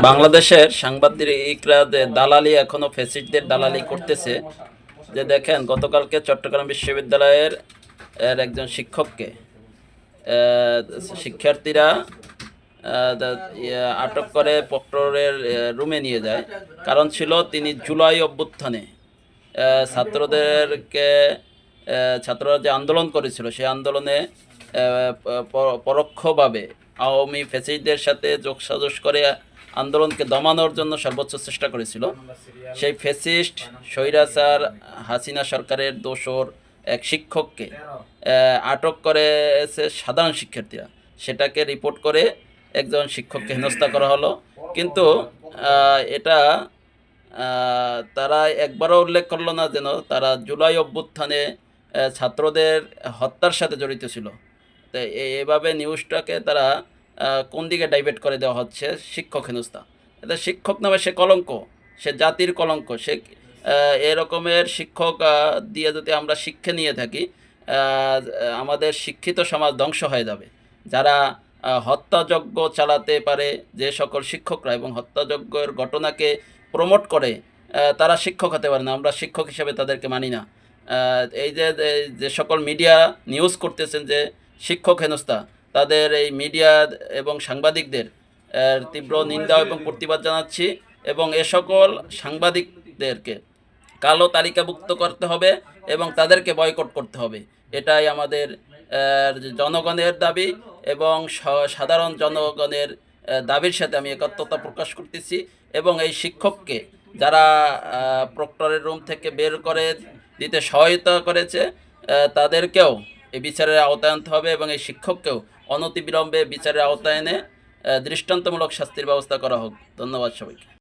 বাংলাদেশের সাংবাদিকরা যে দালালি এখনো ফ্যাসিস্টদের দালালি করতেছে। যে দেখেন, গতকালকে চট্টগ্রাম বিশ্ববিদ্যালয়ের একজন শিক্ষককে আহ, শিক্ষার্থীরা আটক করে প্রক্টরের রুমে নিয়ে যায়। কারণ ছিল তিনি জুলাই অভ্যুত্থানে ছাত্রদেরকে ছাত্ররা যে আন্দোলন করেছিল সেই আন্দোলনে পরোক্ষভাবে আওয়ামী ফ্যাসিস্টদের সাথে যোগসাজশ করে আন্দোলনকে দমানোর জন্য সর্বোচ্চ চেষ্টা করেছিল। সেই ফ্যাসিস্ট স্বৈরাচার হাসিনা সরকারের দোসর এক শিক্ষককে আটক করেছে সাধারণ শিক্ষার্থীরা। সেটাকে রিপোর্ট করে একজন শিক্ষককে হেনস্থা করা হলো। কিন্তু এটা তারা একবারও উল্লেখ করলো না যেন তারা জুলাই অভ্যুত্থানে ছাত্রদের হত্যার সাথে জড়িত ছিল। তো এভাবে নিউজটাকে তারা কোন দিকে ডাইভার্ট করে দেওয়া হচ্ছে, শিক্ষক হেনস্থা। এটা শিক্ষক নামে সে কলঙ্ক, সে জাতির কলঙ্ক। সে এরকমের শিক্ষক দিয়ে যদি আমরা শিক্ষা নিয়ে থাকি, আমাদের শিক্ষিত সমাজ ধ্বংস হয়ে যাবে। যারা হত্যাযজ্ঞ চালাতে পারে, যে সকল শিক্ষকরা এবং হত্যাযজ্ঞের ঘটনাকে প্রমোট করে, তারা শিক্ষক হতে পারে না। আমরা শিক্ষক হিসেবে তাদেরকে মানি না। এই যে যে সকল মিডিয়া নিউজ করতেছেন যে শিক্ষক হেনস্থা, তাদের এই মিডিয়া এবং সাংবাদিকদের তীব্র নিন্দা এবং প্রতিবাদ জানাচ্ছি। এবং এ সকল সাংবাদিকদেরকে কালো তালিকাভুক্ত করতে হবে এবং তাদেরকে বয়কট করতে হবে। এটাই আমাদের জনগণের দাবি এবং সাধারণ জনগণের দাবির সাথে আমি একাত্মতা প্রকাশ করতেছি। এবং এই শিক্ষককে যারা প্রক্টরের রুম থেকে বের করে দিতে সহায়তা করেছে, তাদেরকেও এই বিচারের আওতায় আনতে হবে এবং এই শিক্ষককেও অনতিবিলম্বে বিচারের আওতায় এনে দৃষ্টান্তমূলক শাস্তির ব্যবস্থা করা হোক। ধন্যবাদ সবাইকে।